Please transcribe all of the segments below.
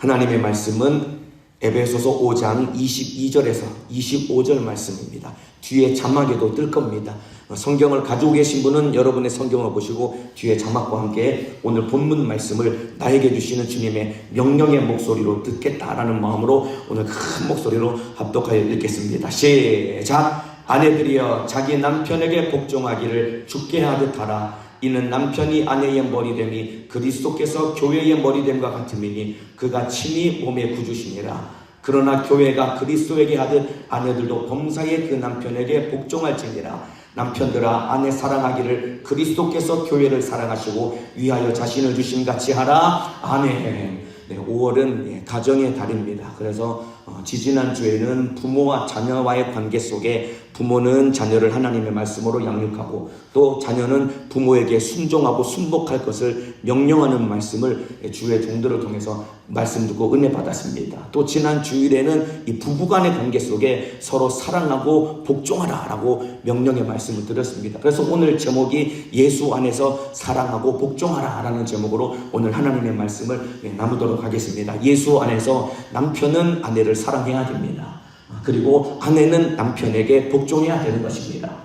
하나님의 말씀은 에베소서 5장 22절에서 25절 말씀입니다. 뒤에 자막에도 뜰 겁니다. 성경을 가지고 계신 분은 여러분의 성경을 보시고 뒤에 자막과 함께 오늘 본문 말씀을 나에게 주시는 주님의 명령의 목소리로 듣겠다라는 마음으로 오늘 큰 목소리로 합독하여 읽겠습니다. 시작! 아내들이여 자기 남편에게 복종하기를 주께 하듯 하라. 이는 남편이 아내의 머리됨이 그리스도께서 교회의 머리됨과 같음이니 그가 친히 몸의 구주시니라. 그러나 교회가 그리스도에게 하듯 아내들도 범사에 그 남편에게 복종할지니라. 남편들아 아내 사랑하기를 그리스도께서 교회를 사랑하시고 위하여 자신을 주심같이 하라. 아멘. 5월은 가정의 달입니다. 그래서 지지난주에는 부모와 자녀와의 관계 속에 부모는 자녀를 하나님의 말씀으로 양육하고 또 자녀는 부모에게 순종하고 순복할 것을 명령하는 말씀을 주의 종들을 통해서 말씀 듣고 은혜 받았습니다. 또 지난 주일에는 이 부부간의 관계 속에 서로 사랑하고 복종하라 라고 명령의 말씀을 드렸습니다. 그래서 오늘 제목이 예수 안에서 사랑하고 복종하라 라는 제목으로 오늘 하나님의 말씀을 나누도록 하겠습니다. 예수 안에서 남편은 아내를 사랑해야 됩니다. 그리고 아내는 남편에게 복종해야 되는 것입니다.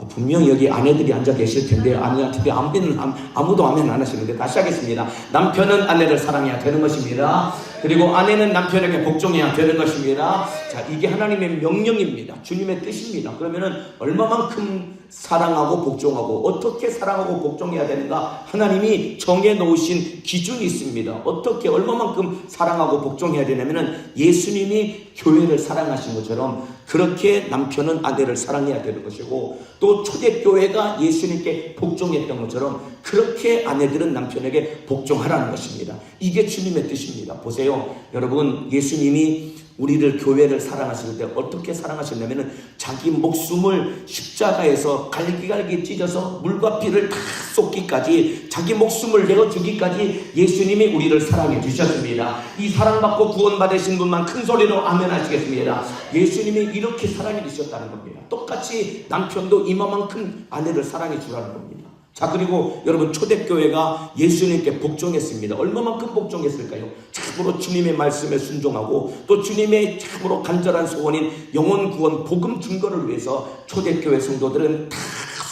분명 여기 아내들이 앉아 계실 텐데 아무도 아멘 안 하시는데 다시 하겠습니다. 남편은 아내를 사랑해야 되는 것입니다. 그리고 아내는 남편에게 복종해야 되는 것입니다. 자, 이게 하나님의 명령입니다. 주님의 뜻입니다. 그러면은 얼마만큼 사랑하고 복종하고 어떻게 사랑하고 복종해야 되는가 하나님이 정해 놓으신 기준이 있습니다. 어떻게 얼마만큼 사랑하고 복종해야 되냐면은 예수님이 교회를 사랑하신 것처럼 그렇게 남편은 아내를 사랑해야 되는 것이고 또 초대교회가 예수님께 복종했던 것처럼 그렇게 아내들은 남편에게 복종하라는 것입니다. 이게 주님의 뜻입니다. 보세요. 여러분, 예수님이 우리를 교회를 사랑하실 때 어떻게 사랑하셨냐면은 자기 목숨을 십자가에서 갈기갈기 찢어서 물과 피를 다 쏟기까지 자기 목숨을 내어주기까지 예수님이 우리를 사랑해 주셨습니다. 이 사랑받고 구원받으신 분만 큰 소리로 아멘 하시겠습니다. 예수님이 이렇게 사랑해 주셨다는 겁니다. 똑같이 남편도 이만큼 아내를 사랑해 주라는 겁니다. 자, 그리고 여러분, 초대교회가 예수님께 복종했습니다. 얼마만큼 복종했을까요? 참으로 주님의 말씀에 순종하고 또 주님의 참으로 간절한 소원인 영혼 구원 복음 증거를 위해서 초대교회 성도들은 다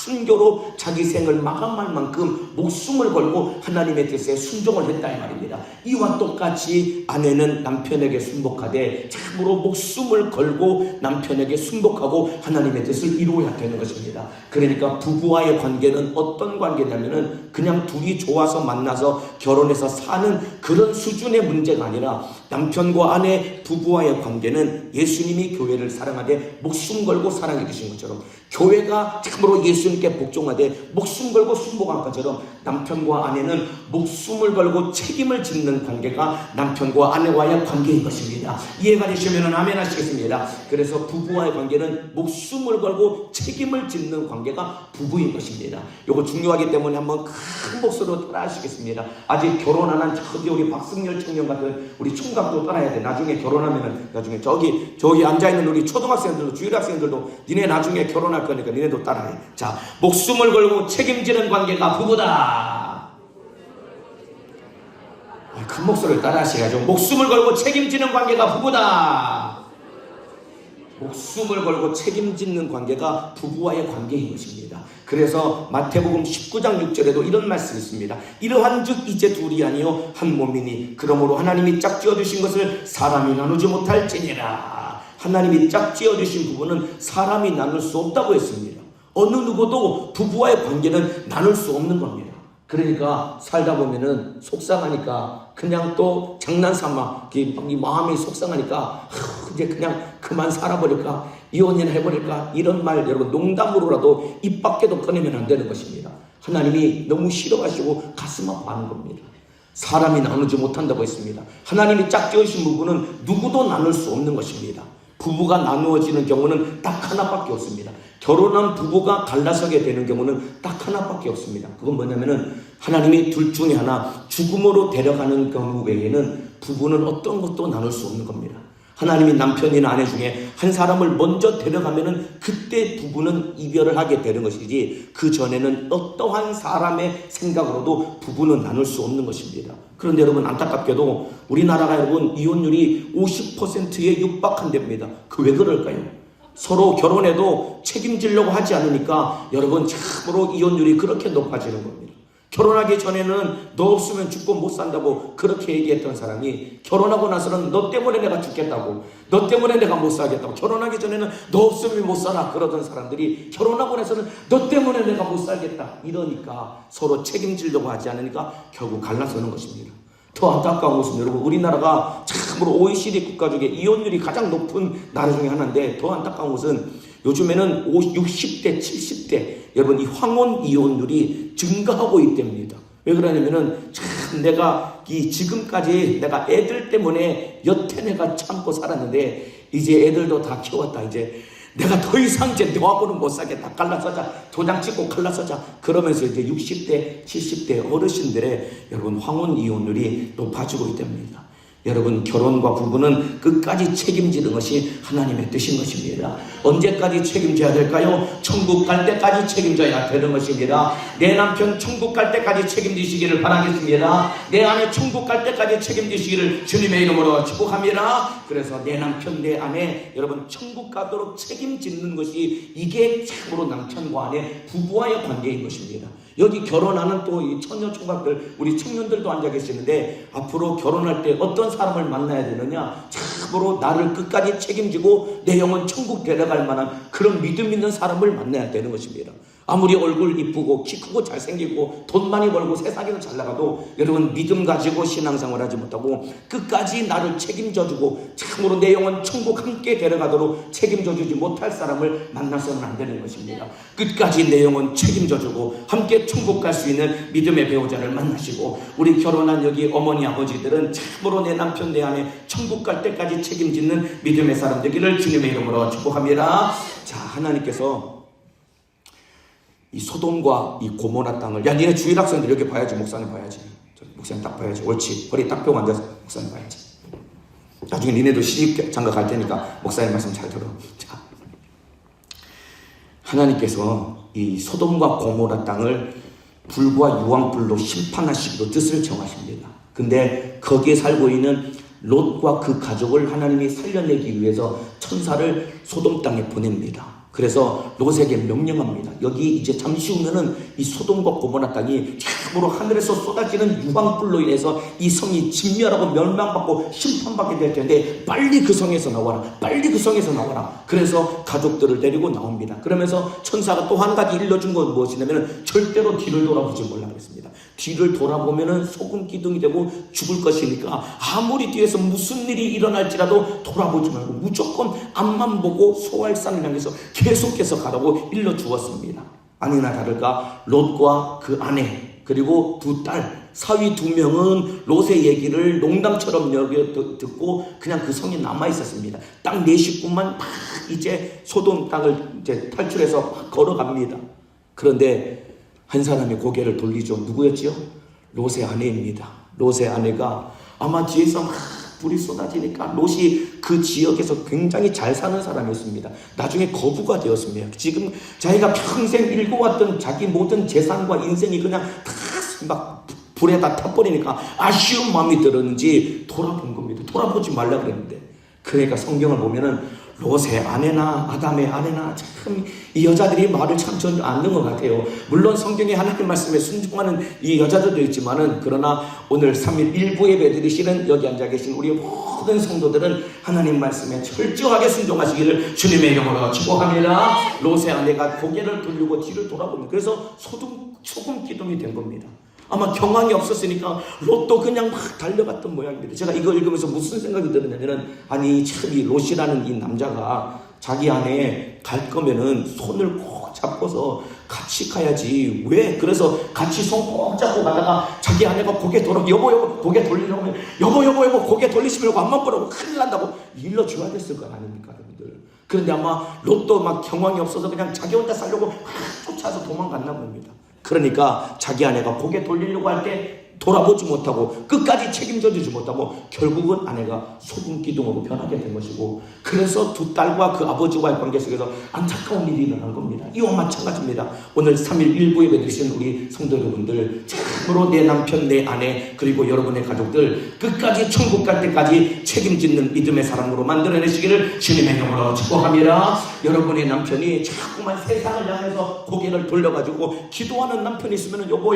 순교로 자기 생을 마감할 만큼 목숨을 걸고 하나님의 뜻에 순종을 했다 이 말입니다. 이와 똑같이 아내는 남편에게 순복하되 참으로 목숨을 걸고 남편에게 순복하고 하나님의 뜻을 이루어야 되는 것입니다. 그러니까 부부와의 관계는 어떤 관계냐면은 그냥 둘이 좋아서 만나서 결혼해서 사는 그런 수준의 문제가 아니라 남편과 아내 부부와의 관계는 예수님이 교회를 사랑하되 목숨 걸고 사랑해 주신 것처럼 교회가 참으로 예수님께 복종하되 목숨 걸고 순복한 것처럼 남편과 아내는 목숨을 걸고 책임을 짓는 관계가 남편과 아내와의 관계인 것입니다. 이해가 되시면 아멘 하시겠습니다. 그래서 부부와의 관계는 목숨을 걸고 책임을 짓는 관계가 부부인 것입니다. 이거 중요하기 때문에 한번 큰 목소리로 따라 하시겠습니다. 아직 결혼 안 한 저기 우리 박승열 청년 같은 우리 총각도 따라야 돼. 나중에 결혼하면은 나중에 저기 앉아있는 우리 초등학생들도 주일학생들도 니네 나중에 결혼할 거니까 니네도 따라해. 자, 목숨을 걸고 책임지는 관계가 부부다. 큰 목소리를 따라 하셔야죠. 목숨을 걸고 책임지는 관계가 부부다. 목숨을 걸고 책임지는 관계가 부부와의 관계인 것입니다. 그래서 마태복음 19장 6절에도 이런 말씀이 있습니다. 이러한즉 이제 둘이 아니요 한 몸이니 그러므로 하나님이 짝지어 주신 것을 사람이 나누지 못할지니라. 하나님이 짝지어 주신 부부는 사람이 나눌 수 없다고 했습니다. 어느 누구도 부부와의 관계는 나눌 수 없는 겁니다. 그러니까 살다 보면은 속상하니까 그냥 또 장난삼아 이 마음이 속상하니까 이제 그냥 그만 살아버릴까, 이혼이나 해버릴까, 이런 말 여러분 농담으로라도 입 밖에도 꺼내면 안 되는 것입니다. 하나님이 너무 싫어하시고 가슴 아파하는 겁니다. 사람이 나누지 못한다고 했습니다. 하나님이 짝지으신 부부는 누구도 나눌 수 없는 것입니다. 부부가 나누어지는 경우는 딱 하나밖에 없습니다. 결혼한 부부가 갈라서게 되는 경우는 딱 하나밖에 없습니다. 그건 뭐냐면은 하나님이 둘 중에 하나 죽음으로 데려가는 경우 외에는 부부는 어떤 것도 나눌 수 없는 겁니다. 하나님이 남편이나 아내 중에 한 사람을 먼저 데려가면은 그때 부부는 이별을 하게 되는 것이지 그 전에는 어떠한 사람의 생각으로도 부부는 나눌 수 없는 것입니다. 그런데 여러분 안타깝게도 우리나라가 여러분 이혼율이 50%에 육박한답니다. 그 왜 그럴까요? 서로 결혼해도 책임지려고 하지 않으니까 여러분 참으로 이혼율이 그렇게 높아지는 겁니다. 결혼하기 전에는 너 없으면 죽고 못 산다고 그렇게 얘기했던 사람이 결혼하고 나서는 너 때문에 내가 죽겠다고, 너 때문에 내가 못 살겠다고, 결혼하기 전에는 너 없으면 못 살아 그러던 사람들이 결혼하고 나서는 너 때문에 내가 못 살겠다 이러니까 서로 책임지려고 하지 않으니까 결국 갈라서는 것입니다. 더 안타까운 것은 여러분 우리나라가 참으로 OECD 국가 중에 이혼율이 가장 높은 나라 중에 하나인데 더 안타까운 것은 요즘에는 60대, 70대 여러분 이 황혼 이혼율이 증가하고 있답니다. 왜 그러냐면은 참 내가 지금까지 내가 애들 때문에 여태 내가 참고 살았는데 이제 애들도 다 키웠다. 이제 내가 더 이상 이제 너하고는 못 살겠다. 갈라서자. 도장 찍고 갈라서자. 그러면서 이제 60대, 70대 어르신들의 여러분 황혼 이혼율이 높아지고 있답니다. 여러분 결혼과 부부는 끝까지 책임지는 것이 하나님의 뜻인 것입니다. 언제까지 책임져야 될까요? 천국 갈 때까지 책임져야 되는 것입니다. 내 남편 천국 갈 때까지 책임지시기를 바라겠습니다. 내 아내 천국 갈 때까지 책임지시기를 주님의 이름으로 축복합니다. 그래서 내 남편 내 아내 여러분 천국 가도록 책임지는 것이 이게 참으로 남편과 아내 부부와의 관계인 것입니다. 여기 결혼하는 또 이 처녀 총각들 우리 청년들도 앉아 계시는데 앞으로 결혼할 때 어떤 사람을 만나야 되느냐? 참으로 나를 끝까지 책임지고 내 영혼 천국 데려갈 만한 그런 믿음 있는 사람을 만나야 되는 것입니다. 아무리 얼굴 이쁘고 키 크고 잘생기고 돈 많이 벌고 세상에서 잘 나가도 여러분 믿음 가지고 신앙생활 하지 못하고 끝까지 나를 책임져주고 참으로 내 영혼 천국 함께 데려가도록 책임져주지 못할 사람을 만나서는 안 되는 것입니다. 끝까지 내 영혼 책임져주고 함께 천국 갈 수 있는 믿음의 배우자를 만나시고 우리 결혼한 여기 어머니 아버지들은 참으로 내 남편 내 아내 천국 갈 때까지 책임지는 믿음의 사람 되기를 주님의 이름으로 축복합니다. 자, 하나님께서 이 소돔과 이 고모라 땅을 야 니네 주일 학생들 이렇게 봐야지. 목사님 봐야지. 목사님 딱 봐야지. 옳지. 허리 딱 펴고 앉아서 목사님 봐야지. 나중에 니네도 시집 장가 갈 테니까 목사님 말씀 잘 들어. 자, 하나님께서 이 소돔과 고모라 땅을 불과 유황불로 심판하시기로 뜻을 정하십니다. 근데 거기에 살고 있는 롯과 그 가족을 하나님이 살려내기 위해서 천사를 소돔 땅에 보냅니다. 그래서 롯에게 명령합니다. 여기 이제 잠시 후면은 이 소돔과 고모라 땅이 참으로 하늘에서 쏟아지는 유황불로 인해서 이 성이 진멸하고 멸망받고 심판받게 될 텐데 빨리 그 성에서 나와라. 빨리 그 성에서 나와라. 그래서 가족들을 데리고 나옵니다. 그러면서 천사가 또 한 가지 일러준 건 무엇이냐면 절대로 뒤를 돌아보지 말라 그랬습니다. 뒤를 돌아보면은 소금 기둥이 되고 죽을 것이니까 아무리 뒤에서 무슨 일이 일어날지라도 돌아보지 말고 무조건 앞만 보고 소알산을 향해서 계속해서 가라고 일러주었습니다. 아니나 다를까 롯과 그 아내 그리고 두 딸 사위 두 명은 롯의 얘기를 농담처럼 여겨 듣고 그냥 그 성에 남아 있었습니다. 딱 네 식구만 막 이제 소돔 땅을 이제 탈출해서 막 걸어갑니다. 그런데 한 사람이 고개를 돌리죠. 누구였지요? 롯의 아내입니다. 롯의 아내가 아마 뒤에서 막 불이 쏟아지니까 롯이 그 지역에서 굉장히 잘 사는 사람이었습니다. 나중에 거부가 되었습니다. 지금 자기가 평생 일궈왔던 자기 모든 재산과 인생이 그냥 다 막 불에 다 타버리니까 아쉬운 마음이 들었는지 돌아본 겁니다. 돌아보지 말라 그랬는데 그러니까 성경을 보면은 롯의 아내나 아담의 아내나 참 이 여자들이 말을 참 전혀 않는 것 같아요. 물론 성경에 하나님 말씀에 순종하는 이 여자들도 있지만은 그러나 오늘 3일 일부 예배 드리시는 여기 앉아 계신 우리 모든 성도들은 하나님 말씀에 철저하게 순종하시기를 주님의 이름으로 축복합니다. 롯의 아내가 고개를 돌리고 뒤를 돌아봅니다. 그래서 소금 기둥이 된 겁니다. 아마 경황이 없었으니까 롯도 그냥 막 달려갔던 모양입니다. 제가 이거 읽으면서 무슨 생각이 들었냐면은 아니 참 이 롯이라는 이 남자가 자기 아내 갈 거면은 손을 꼭 잡고서 같이 가야지. 왜? 그래서 같이 손 꼭 잡고 가다가 자기 아내가 고개 돌아 여보 고개 돌리려고 하면 여보 고개 돌리시려고 앞만 보라고 큰일 난다고 일러줘야 됐을 거 아닙니까 여러분들. 그런데 아마 롯도 막 경황이 없어서 그냥 자기 혼자 살려고 막 쫓아서 도망갔나 봅니다. 그러니까 자기 아내가 고개 돌리려고 할 때 돌아보지 못하고 끝까지 책임져 주지 못하고 결국은 아내가 소금 기둥으로 변하게 된 것이고, 그래서 두 딸과 그 아버지와의 관계 속에서 안타까운 일이 일어난 겁니다. 이와 마찬가지입니다. 오늘 3일 일부 예배 드리신 우리 성도 여러분들, 참으로 내 남편, 내 아내, 그리고 여러분의 가족들 끝까지 천국 갈 때까지 책임짓는 믿음의 사람으로 만들어내시기를 주님의 이름으로 축복합니다. 여러분의 남편이 자꾸만 세상을 향해서 고개를 돌려가지고 기도하는 남편이 있으면 여보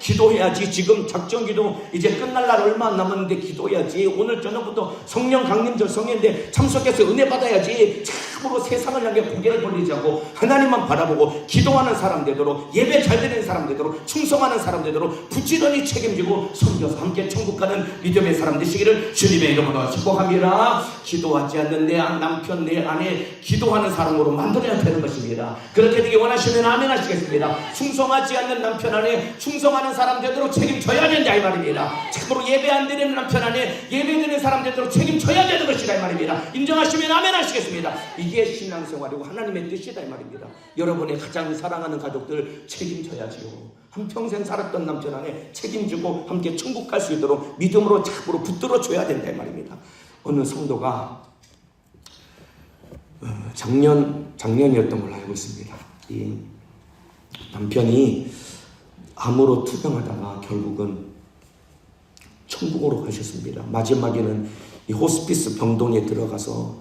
기도해야지, 지금 작정기도 이제 끝날 날 얼마 안 남았는데 기도해야지, 오늘 저녁부터 성령 강림 절성회인데 참석해서 은혜 받아야지, 참으로 세상을 향해 고개를 돌리지 않고 하나님만 바라보고 기도하는 사람 되도록, 예배 잘 드리는 사람 되도록, 충성하는 사람 되도록 부지런히 책임지고 섬겨서 함께 천국 가는 믿음의 사람 되시기를 주님의 이름으로 축복합니다. 기도하지 않는 내 남편, 내 아내 기도하는 사람으로 만들어야 되는 것입니다. 그렇게 되기 원하시면 아멘 하시겠습니다. 충성하지 않는 남편, 아내 충성하는 사람 되도록 책임져야 된다 이 말입니다. 참으로 예배 안 드리는 남편, 아내 예배 드리는 사람 되도록 책임져야 되는 것이다 이 말입니다. 인정하시면 아멘 하시겠습니다. 이게 신앙생활이고 하나님의 뜻이다 이 말입니다. 여러분의 가장 사랑하는 가족들 책임져야지요. 한평생 살았던 남편, 아내 책임지고 함께 천국 갈 수 있도록 믿음으로 참으로 붙들어 줘야 된다 이 말입니다. 어느 성도가 작년이었던 걸로 알고 있습니다. 이 남편이 암으로 투병하다가 결국은 천국으로 가셨습니다. 마지막에는 이 호스피스 병동에 들어가서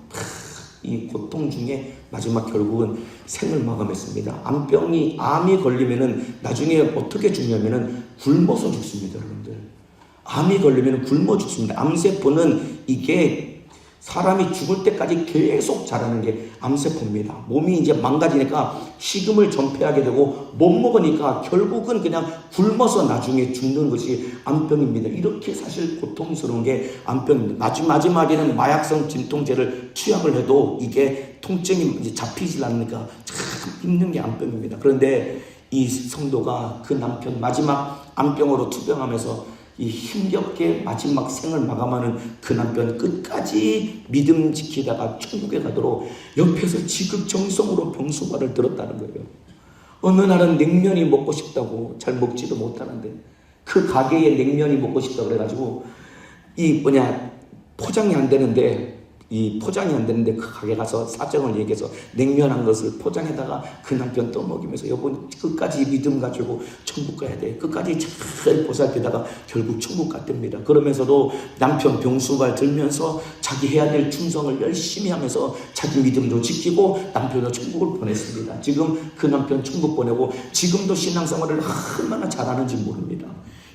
이 고통 중에 마지막 결국은 생을 마감했습니다. 암이 걸리면은 나중에 어떻게 죽냐면은 굶어서 죽습니다, 여러분들. 암이 걸리면은 굶어 죽습니다. 암세포는 이게 사람이 죽을 때까지 계속 자라는 게 암세포입니다. 몸이 이제 망가지니까 식음을 전폐하게 되고 못 먹으니까 결국은 그냥 굶어서 나중에 죽는 것이 암병입니다. 이렇게 사실 고통스러운 게 암병입니다. 마지막에는 마약성 진통제를 투약을 해도 이게 통증이 이제 잡히질 않으니까 참 힘든 게 암병입니다. 그런데 이 성도가 그 남편 마지막 암병으로 투병하면서 이 힘겹게 마지막 생을 마감하는 그 남편 끝까지 믿음 지키다가 천국에 가도록 옆에서 지극정성으로 병수발을 들었다는 거예요. 어느 날은 냉면이 먹고 싶다고 잘 먹지도 못하는데 그 가게에 냉면이 먹고 싶다고 그래가지고 포장이 안 되는데 그 가게 가서 사정을 얘기해서 냉면 한 것을 포장해다가 그 남편 떠먹이면서 여보 끝까지 믿음 가지고 천국 가야 돼, 끝까지 잘 보살피다가 결국 천국 갔답니다. 그러면서도 남편 병수발 들면서 자기 해야 될 충성을 열심히 하면서 자기 믿음도 지키고 남편을 천국을 보냈습니다. 지금 그 남편 천국 보내고 지금도 신앙생활을 얼마나 잘하는지 모릅니다.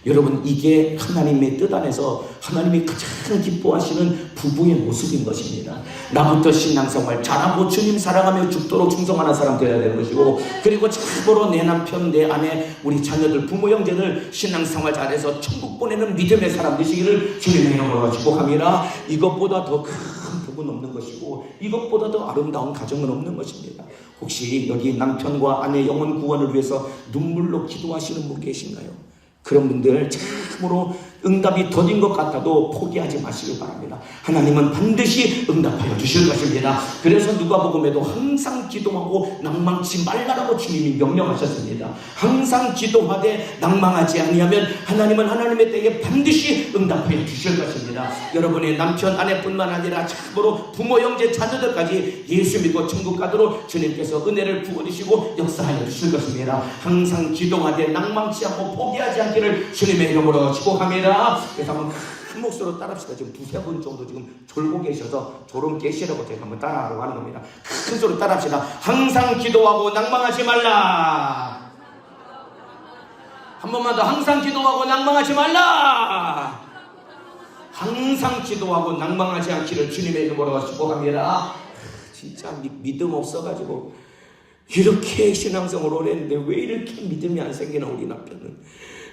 여러분, 이게 하나님의 뜻 안에서 하나님이 가장 기뻐하시는 부부의 모습인 것입니다. 나부터 신앙생활 잘하고 주님 사랑하며 죽도록 충성하는 사람 되어야 되는 것이고, 그리고 참으로 내 남편, 내 아내, 우리 자녀들, 부모 형제들 신앙생활 잘해서 천국 보내는 믿음의 사람 되시기를 주님의 이름으로 축복합니다. 이것보다 더 큰 복은 없는 것이고 이것보다 더 아름다운 가정은 없는 것입니다. 혹시 여기 남편과 아내 영혼 구원을 위해서 눈물로 기도하시는 분 계신가요? 그런 분들 참으로 응답이 더딘 것 같아도 포기하지 마시길 바랍니다. 하나님은 반드시 응답하여 주실 것입니다. 그래서 누가복음에도 항상 기도하고 낭망치 말라라고 주님이 명령하셨습니다. 항상 기도하되 낭망하지 아니하면 하나님은 하나님의 때에 반드시 응답하여 주실 것입니다. 여러분의 남편, 아내뿐만 아니라 참으로 부모, 형제, 자녀들까지 예수 믿고 천국 가도록 주님께서 은혜를 부어주시고 역사하여 주실 것입니다. 항상 기도하되 낭망치 않고 포기하지 않기를 주님의 이름으로 축복합니다. 그래서 한번 큰 목소리로 따라합시다. 지금 두세 분 정도 지금 졸고 계셔서 졸음 깨시라고 제가 한번 따라하라고 하는 겁니다. 큰 소리로 따라합시다. 항상 기도하고 낭망하지 말라. 한 번만 더. 항상 기도하고 낭망하지 말라. 항상 기도하고 낭망하지 않기를 주님의 이름으로 축복합니다. 진짜 믿음 없어가지고 이렇게 신앙생활을 오래 했는데 왜 이렇게 믿음이 안 생기나, 우리 남편은.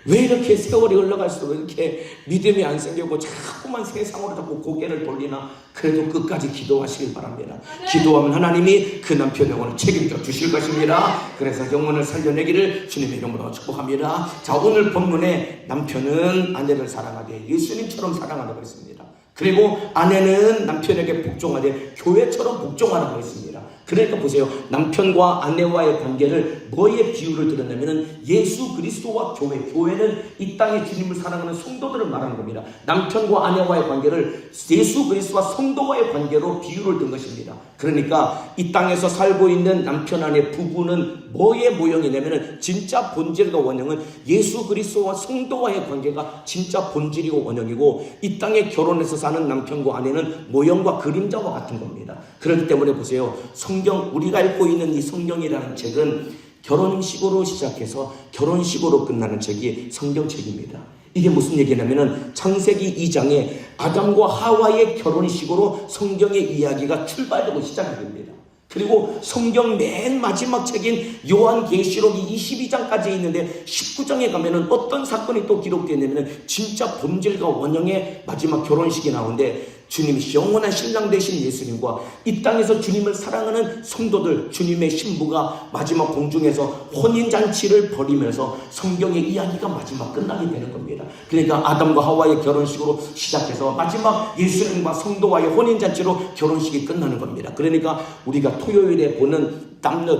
왜 이렇게 세월이 흘러갈수록 이렇게 믿음이 안 생기고 자꾸만 세상으로 자꾸 고개를 돌리나. 그래도 끝까지 기도하시길 바랍니다. 기도하면 하나님이 그 남편 영혼을 책임져 주실 것입니다. 그래서 영혼을 살려내기를 주님의 이름으로 축복합니다. 자, 오늘 본문에 남편은 아내를 사랑하되 예수님처럼 사랑하라고 했습니다. 그리고 아내는 남편에게 복종하되 교회처럼 복종하라고 했습니다. 그러니까 보세요. 남편과 아내와의 관계를 뭐에 비유를 들었냐면은 예수 그리스도와 교회. 교회는 이 땅에 주님을 사랑하는 성도들을 말하는 겁니다. 남편과 아내와의 관계를 예수 그리스도와 성도와의 관계로 비유를 든 것입니다. 그러니까 이 땅에서 살고 있는 남편 아내 부부는 뭐의 모형이냐면은 진짜 본질과 원형은 예수 그리스도와 성도와의 관계가 진짜 본질이고 원형이고, 이 땅에 결혼해서 사는 남편과 아내는 모형과 그림자와 같은 겁니다. 그렇기 때문에 보세요. 성경, 우리가 읽고 있는 이 성경이라는 책은 결혼식으로 시작해서 결혼식으로 끝나는 책이 성경책입니다. 이게 무슨 얘기냐면은 창세기 2장에 아담과 하와의 결혼식으로 성경의 이야기가 출발되고 시작이 됩니다. 그리고 성경 맨 마지막 책인 요한계시록이 22장까지 있는데 19장에 가면은 어떤 사건이 또 기록되어 있냐면은 진짜 본질과 원형의 마지막 결혼식이 나오는데, 주님이 영원한 신랑 되신 예수님과 이 땅에서 주님을 사랑하는 성도들, 주님의 신부가 마지막 공중에서 혼인잔치를 벌이면서 성경의 이야기가 마지막 끝나게 되는 겁니다. 그러니까 아담과 하와의 결혼식으로 시작해서 마지막 예수님과 성도와의 혼인잔치로 결혼식이 끝나는 겁니다. 그러니까 우리가 토요일에 보는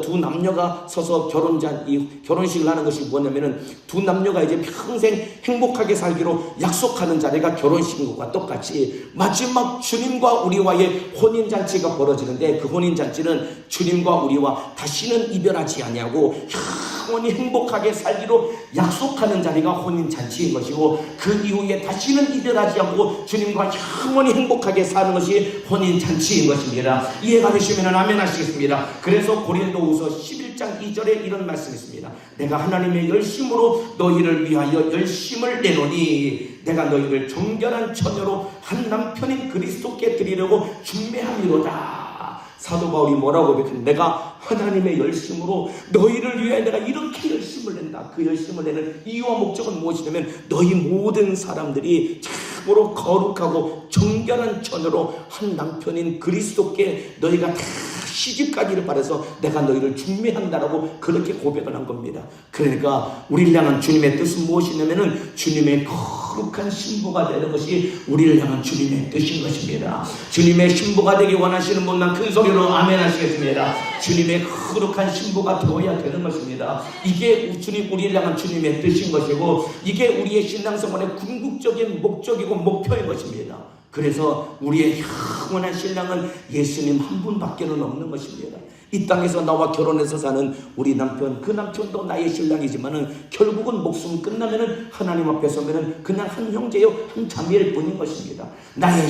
두 남녀가 서서 결혼식을 하는 것이 뭐냐면은 두 남녀가 이제 평생 행복하게 살기로 약속하는 자리가 결혼식인 것과 똑같이 마지막 주님과 우리와의 혼인잔치가 벌어지는데, 그 혼인잔치는 주님과 우리와 다시는 이별하지 아니하고 영원히 행복하게 살기로 약속하는 자리가 혼인잔치인 것이고, 그 이후에 다시는 이별하지 않고 주님과 영원히 행복하게 사는 것이 혼인잔치인 것입니다. 이해가 되시면 아멘 하시겠습니다. 그래서 고린도후서 11장 2절에 이런 말씀이 있습니다. 내가 하나님의 열심으로 너희를 위하여 열심을 내노니 내가 너희를 정결한 처녀로 한 남편인 그리스도께 드리려고 준비함이로다. 사도 바울이 뭐라고 고백했는지, 내가 하나님의 열심으로 너희를 위해 내가 이렇게 열심을 낸다. 그 열심을 내는 이유와 목적은 무엇이냐면 너희 모든 사람들이 참으로 거룩하고 정결한 처녀로 한 남편인 그리스도께 너희가 다 시집가기를 바라서 내가 너희를 준비한다라고 그렇게 고백을 한 겁니다. 그러니까 우리를 향한 주님의 뜻은 무엇이냐면은 주님의 거룩한 신부가 되는 것이 우리를 향한 주님의 뜻인 것입니다. 주님의 신부가 되기 원하시는 분만 큰 소리로 아멘 하시겠습니다. 주님의 거룩한 신부가 되어야 되는 것입니다. 이게 우리를 향한 주님의 뜻인 것이고, 이게 우리의 신앙생활의 궁극적인 목적이고 목표인 것입니다. 그래서 우리의 영원한 신랑은 예수님 한 분밖에는 없는 것입니다. 이 땅에서 나와 결혼해서 사는 우리 남편, 그 남편도 나의 신랑이지만은 결국은 목숨 끝나면은 하나님 앞에 서면은 그냥 한 형제요, 한 자매일 뿐인 것입니다. 나의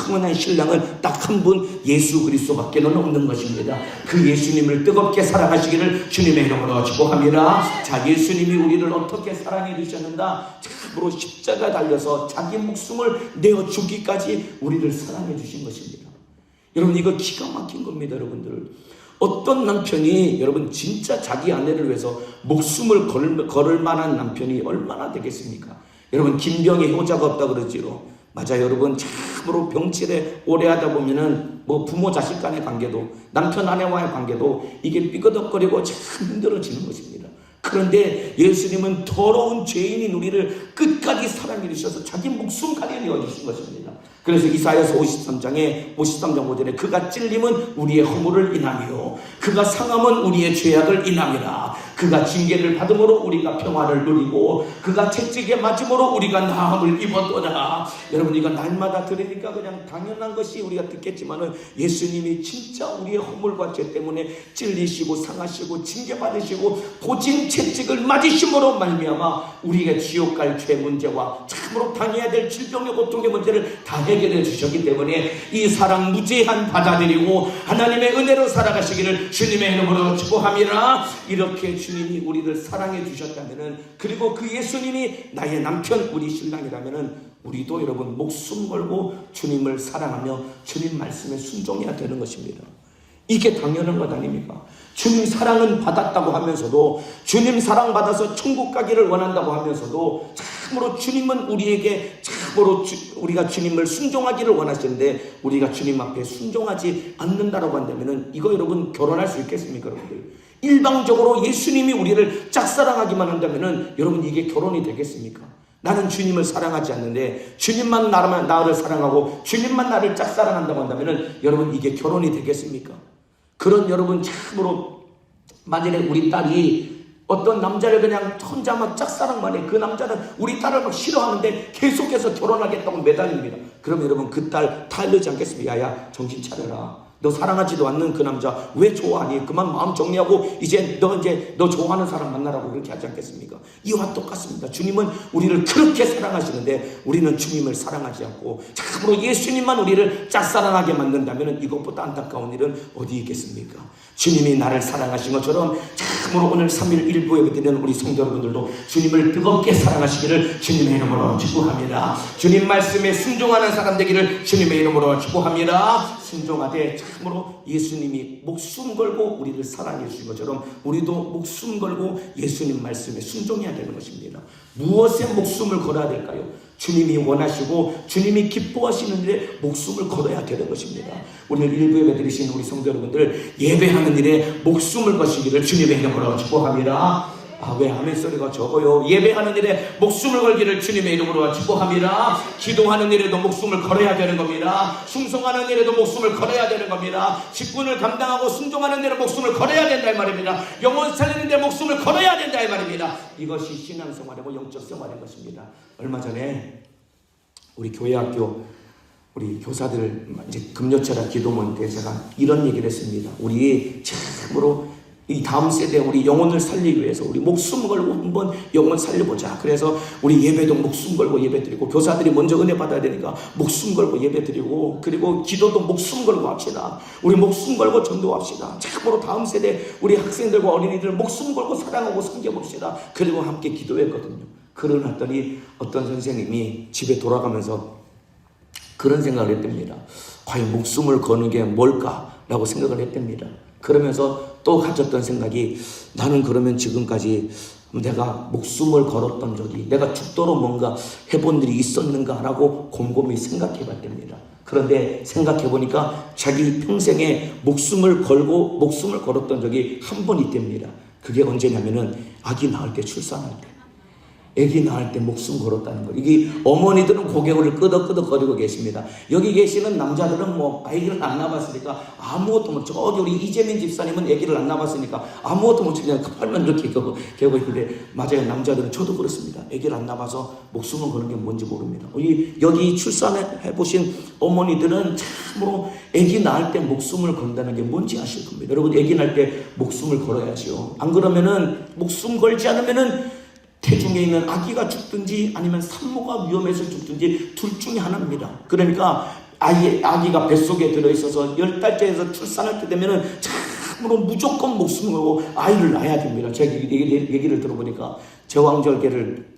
영원한 신랑은 딱 한 분, 예수 그리스도밖에는 없는 것입니다. 그 예수님을 뜨겁게 사랑하시기를 주님의 이름으로 축복합니다. 자, 예수님이 우리를 어떻게 사랑해 주셨는가? 참으로 십자가 달려서 자기 목숨을 내어 주기까지 우리를 사랑해 주신 것입니다. 여러분, 이거 기가 막힌 겁니다. 여러분들, 어떤 남편이 여러분 진짜 자기 아내를 위해서 목숨을 걸을 만한 남편이 얼마나 되겠습니까? 여러분, 김병의 효자가 없다 그러지요. 맞아요. 여러분, 참으로 병치레 오래 하다 보면은 뭐 부모 자식 간의 관계도, 남편 아내와의 관계도 이게 삐거덕거리고 참 힘들어지는 것입니다. 그런데 예수님은 더러운 죄인인 우리를 끝까지 사랑해 주셔서 자기 목숨까지 내어주신 것입니다. 그래서 이사야서 53장 5절에 그가 찔림은 우리의 허물을 인함이요 그가 상함은 우리의 죄악을 인함이라. 그가 징계를 받음으로 우리가 평화를 누리고 그가 채찍에 맞음으로 우리가 나음을 입었도다. 여러분, 이거 날마다 들으니까 그냥 당연한 것이 우리가 듣겠지만은 예수님이 진짜 우리의 허물과 죄 때문에 찔리시고 상하시고 징계받으시고 고진 채찍을 맞으심으로 말미암아 우리가 지옥 갈 죄 문제와 참으로 당해야 될 질병의 고통의 문제를 다 해결해 주셨기 때문에 이 사랑 무제한 받아들이고 하나님의 은혜로 살아가시기를 주님의 이름으로 축복합니다. 이렇게 주님이 우리를 사랑해 주셨다면은, 그리고 그 예수님이 나의 남편, 우리 신랑이라면은 우리도 여러분 목숨 걸고 주님을 사랑하며 주님 말씀에 순종해야 되는 것입니다. 이게 당연한 것 아닙니까? 주님 사랑은 받았다고 하면서도, 주님 사랑받아서 천국 가기를 원한다고 하면서도 참으로 주님은 우리에게 참으로 우리가 주님을 순종하기를 원하시는데 우리가 주님 앞에 순종하지 않는다라고 한다면은 이거 여러분 결혼할 수 있겠습니까? 여러분들, 일방적으로 예수님이 우리를 짝사랑하기만 한다면은 여러분 이게 결혼이 되겠습니까? 나는 주님을 사랑하지 않는데 주님만 나를 사랑하고 주님만 나를 짝사랑한다고 한다면 여러분 이게 결혼이 되겠습니까? 그런 여러분 참으로 만일에 우리 딸이 어떤 남자를 그냥 혼자만 짝사랑만 해. 그 남자는 우리 딸을 막 싫어하는데 계속해서 결혼하겠다고 매달립니다. 그럼 여러분 그 딸 타일르지 않겠습니까? 야야 정신 차려라. 너 사랑하지도 않는 그 남자 왜 좋아하니? 그만 마음 정리하고 이제 너 좋아하는 사람 만나라고 그렇게 하지 않겠습니까? 이와 똑같습니다. 주님은 우리를 그렇게 사랑하시는데 우리는 주님을 사랑하지 않고 참으로 예수님만 우리를 짝사랑하게 만든다면 이것보다 안타까운 일은 어디 있겠습니까? 주님이 나를 사랑하신 것처럼 참으로 오늘 3일 일부 예배드리는 우리 성도 여러분들도 주님을 뜨겁게 사랑하시기를 주님의 이름으로 축복합니다. 주님 말씀에 순종하는 사람 되기를 주님의 이름으로 축복합니다. 순종하되 참으로 예수님이 목숨 걸고 우리를 사랑해 주신 것처럼 우리도 목숨 걸고 예수님 말씀에 순종해야 되는 것입니다. 무엇에 목숨을 걸어야 될까요? 주님이 원하시고 주님이 기뻐하시는 일에 목숨을 걸어야 되는 것입니다. 오늘 일부 예배 드리신 우리 성도 여러분들 예배하는 일에 목숨을 거시기를 주님의 이름으로 축복합니다. 왜 아멘 소리가 적어요? 예배하는 일에 목숨을 걸기를 주님의 이름으로 축복합니다. 기도하는 일에도 목숨을 걸어야 되는 겁니다. 충성하는 일에도 목숨을 걸어야 되는 겁니다. 직분을 감당하고 순종하는 일에 목숨을 걸어야 된다 이 말입니다. 영혼 살리는 데 목숨을 걸어야 된다 이 말입니다. 이것이 신앙생활이고 영적 생활인 것입니다. 얼마 전에 우리 교회학교 우리 교사들 이제 금요철학 기도모임 때 제가 이런 얘기를 했습니다. 우리 참으로 이 다음 세대 우리 영혼을 살리기 위해서 우리 목숨 걸고 한번 영혼 살려보자. 그래서 우리 예배도 목숨 걸고 예배드리고 교사들이 먼저 은혜 받아야 되니까 목숨 걸고 예배드리고 그리고 기도도 목숨 걸고 합시다. 우리 목숨 걸고 전도합시다. 참으로 다음 세대 우리 학생들과 어린이들 목숨 걸고 사랑하고 섬겨봅시다. 그리고 함께 기도했거든요. 그러놨더니 어떤 선생님이 집에 돌아가면서 그런 생각을 했답니다. 과연 목숨을 거는 게 뭘까라고 생각을 했답니다. 그러면서 또 가졌던 생각이 나는 그러면 지금까지 내가 목숨을 걸었던 적이 내가 죽도록 뭔가 해본 일이 있었는가라고 곰곰이 생각해 봤답니다. 그런데 생각해 보니까 자기 평생에 목숨을 걸었던 적이 한 번 있답니다. 그게 언제냐면은 아기 낳을 때 출산할 때. 아기 낳을 때 목숨 걸었다는 거. 이게 어머니들은 고개를 끄덕끄덕거리고 계십니다. 여기 계시는 남자들은 뭐 아기를 안 낳았으니까 아무것도 못. 저기 우리 이재민 집사님은 아기를 안 낳았으니까 아무것도 못. 그냥 팔만 이렇게 겨고 있는데 맞아요. 남자들은 저도 그렇습니다. 아기를 안 낳아서 목숨을 거는 게 뭔지 모릅니다. 여기 출산해 보신 어머니들은 참으로 아기 낳을 때 목숨을 건다는 게 뭔지 아실 겁니다. 여러분 아기 낳을 때 목숨을 걸어야죠. 안 그러면은 목숨 걸지 않으면은 태중에 있는 아기가 죽든지 아니면 산모가 위험해서 죽든지 둘 중에 하나입니다. 그러니까 아기가 뱃속에 들어있어서 10달째에서 출산할 때 되면은 참으로 무조건 목숨을 걸고 아이를 낳아야 됩니다. 제가 얘기를 들어보니까 제왕절개를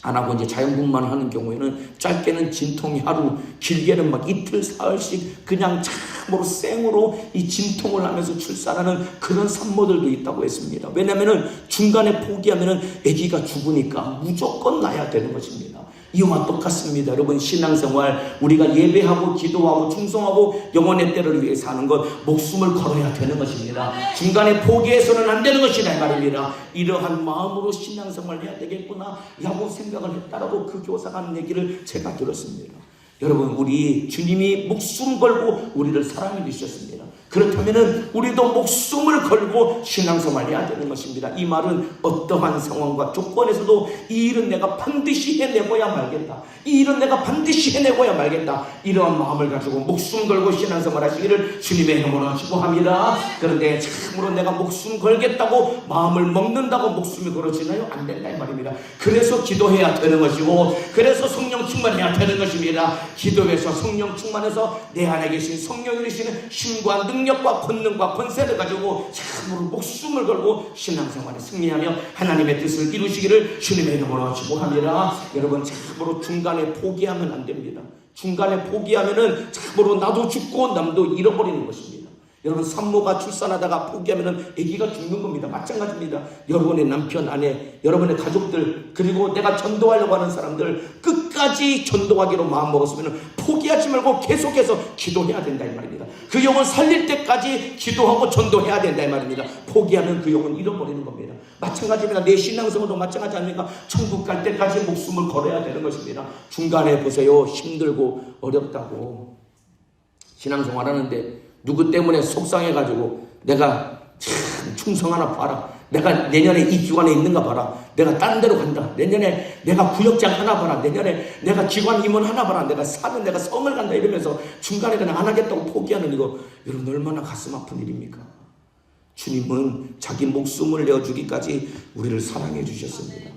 안 하고 이제 자연분만 하는 경우에는 짧게는 진통이 하루, 길게는 막 이틀, 사흘씩 그냥 참으로 생으로 이 진통을 하면서 출산하는 그런 산모들도 있다고 했습니다. 왜냐면은 중간에 포기하면은 아기가 죽으니까 무조건 낳아야 되는 것입니다. 이와 똑같습니다. 여러분 신앙생활 우리가 예배하고 기도하고 충성하고 영혼의 때를 위해서 하는 것 목숨을 걸어야 되는 것입니다. 중간에 포기해서는 안 되는 것이라 말입니다. 이러한 마음으로 신앙생활을 해야 되겠구나 라고 생각을 했다라고 그 교사가 하는 얘기를 제가 들었습니다. 여러분 우리 주님이 목숨 걸고 우리를 사랑해 주셨습니다. 그렇다면 우리도 목숨을 걸고 신앙생활을 해야 되는 것입니다. 이 말은 어떠한 상황과 조건에서도 이 일은 내가 반드시 해내고야 말겠다. 이 일은 내가 반드시 해내고야 말겠다. 이러한 마음을 가지고 목숨 걸고 신앙생활 하시기를 주님의 이름으로 축복합니다. 그런데 참으로 내가 목숨 걸겠다고 마음을 먹는다고 목숨이 걸어지나요? 안 된다 이 말입니다. 그래서 기도해야 되는 것이고 그래서 성령 충만해야 되는 것입니다. 기도해서 성령 충만해서 내 안에 계신 성령이 되시는 힘과 능력과 권능과 권세를 가지고 참으로 목숨을 걸고 신앙생활에 승리하며 하나님의 뜻을 이루시기를 주님의 이름으로 축복합니다. 여러분 참으로 중간에 포기하면 안 됩니다. 중간에 포기하면은 참으로 나도 죽고 남도 잃어버리는 것입니다. 여러분 산모가 출산하다가 포기하면은 아기가 죽는 겁니다. 마찬가지입니다. 여러분의 남편, 아내, 여러분의 가족들 그리고 내가 전도하려고 하는 사람들 끝까지 끝까지 전도하기로 마음먹었으면 포기하지 말고 계속해서 기도해야 된다 이 말입니다. 그 영혼 살릴 때까지 기도하고 전도해야 된다 이 말입니다. 포기하면 그 영혼 잃어버리는 겁니다. 마찬가지입니다. 내 신앙생활도 마찬가지 아닙니까? 천국 갈 때까지 목숨을 걸어야 되는 것입니다. 중간에 보세요. 힘들고 어렵다고 신앙생활 하는데 누구 때문에 속상해가지고 내가 참 충성 하나 봐라, 내가 내년에 이 기관에 있는가 봐라, 내가 다른 데로 간다, 내년에 내가 구역장 하나 봐라, 내년에 내가 기관 임원 하나 봐라, 내가 사면 내가 성을 간다 이러면서 중간에 그냥 안 하겠다고 포기하는 이거 여러분 얼마나 가슴 아픈 일입니까? 주님은 자기 목숨을 내어주기까지 우리를 사랑해 주셨습니다.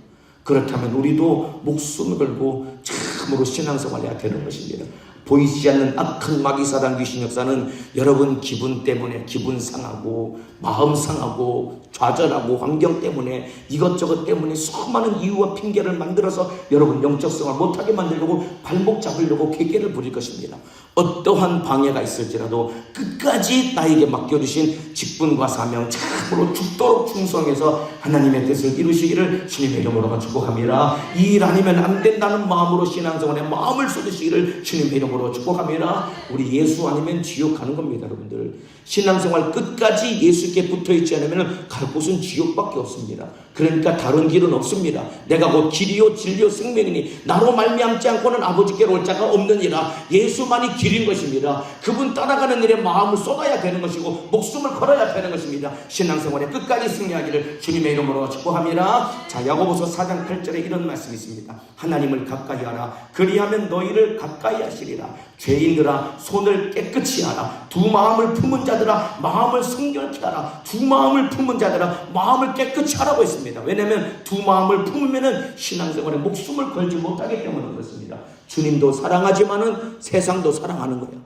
그렇다면 우리도 목숨을 걸고 참으로 신앙생활 해야 되는 것입니다. 보이지 않는 악한 마귀사단 귀신 역사는 여러분 기분 때문에 기분 상하고 마음 상하고 좌절하고 환경 때문에 이것저것 때문에 수많은 이유와 핑계를 만들어서 여러분 영적 생활 못하게 만들려고 발목 잡으려고 궤계를 부릴 것입니다. 어떠한 방해가 있을지라도 끝까지 나에게 맡겨주신 직분과 사명 참으로 죽도록 충성해서 하나님의 뜻을 이루시기를 주님의 이름으로 축복합니다. 이 일 아니면 안 된다는 마음으로 신앙생활에 마음을 쏟으시기를 주님의 이름으로 축복합니다. 우리 예수 아니면 지옥 가는 겁니다. 여러분들 신앙생활 끝까지 예수께 붙어있지 않으면 갈 곳은 지옥밖에 없습니다. 그러니까 다른 길은 없습니다. 내가 곧 길이요 진리요 생명이니 나로 말미암지 않고는 아버지께로 올 자가 없느니라. 예수만이 길인 것입니다. 그분 따라가는 일에 마음을 쏟아야 되는 것이고 목숨을 걸어야 되는 것입니다. 신앙생활에 끝까지 승리하기를 주님의 이름으로 축복합니다. 자, 야고보서 4장 8절에 이런 말씀이 있습니다. 하나님을 가까이 하라. 그리하면 너희를 가까이 하시리라. 죄인들아 손을 깨끗이 하라. 두 마음을 품은 자들아 마음을 성결케 하라. 두 마음을 품은 자들아 마음을 깨끗이 하라고 했습니다. 왜냐하면 두 마음을 품으면 신앙생활에 목숨을 걸지 못하기 때문에 그렇습니다. 주님도 사랑하지만은 세상도 사랑하는 거예요.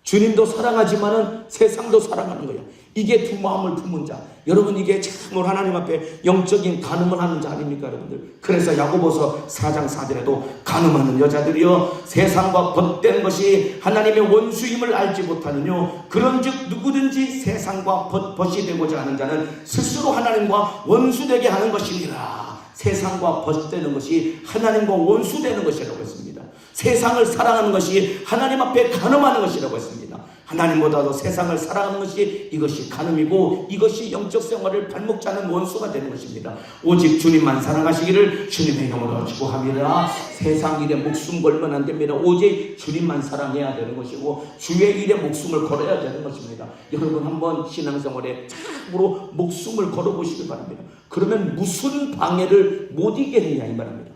주님도 사랑하지만은 세상도 사랑하는 거예요. 이게 두 마음을 품은 자. 여러분 이게 참으로 하나님 앞에 영적인 간음을 하는 자 아닙니까 여러분들? 그래서 야고보서 4장 4절에도 간음하는 여자들이여 세상과 벗된 것이 하나님의 원수임을 알지 못하느뇨. 그런즉 누구든지 세상과 벗이 되고자 하는 자는 스스로 하나님과 원수되게 하는 것이니라. 세상과 벗되는 것이 하나님과 원수되는 것이라고 했습니다. 세상을 사랑하는 것이 하나님 앞에 간음하는 것이라고 했습니다. 하나님보다도 세상을 사랑하는 것이 이것이 간음이고 이것이 영적 생활을 발목 잡는 원수가 되는 것입니다. 오직 주님만 사랑하시기를 주님의 이름으로 축복합니다. 세상 일에 목숨 걸면 안 됩니다. 오직 주님만 사랑해야 되는 것이고 주의 일에 목숨을 걸어야 되는 것입니다. 여러분 한번 신앙생활에 참으로 목숨을 걸어보시기 바랍니다. 그러면 무슨 방해를 못 이기느냐 이 말입니다.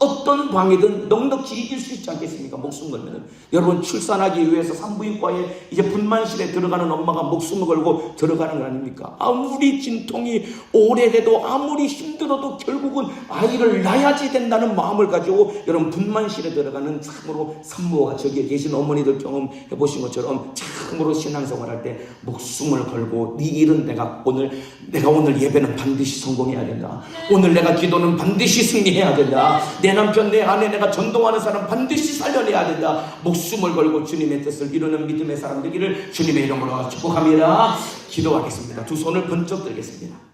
어떤 방해든 넉넉히 이길 수 있지 않겠습니까? 목숨 걸면은. 여러분 출산하기 위해서 산부인과에 이제 분만실에 들어가는 엄마가 목숨을 걸고 들어가는 거 아닙니까? 아무리 진통이 오래돼도 아무리 힘들어도 결국은 아이를 낳아야지 된다는 마음을 가지고 여러분 분만실에 들어가는 참으로 산모가 저기에 계신 어머니들 경험해 보신 것처럼 참으로 신앙생활할 때 목숨을 걸고 네 일은 내가 오늘 예배는 반드시 성공해야 된다. 오늘 내가 기도는 반드시 승리해야 된다. 내 남편 내 아내 내가 전동하는 사람 반드시 살려내야 된다. 목숨을 걸고 주님의 뜻을 이루는 믿음의 사람 되기를 주님의 이름으로 축복합니다. 기도하겠습니다. 두 손을 번쩍 들겠습니다.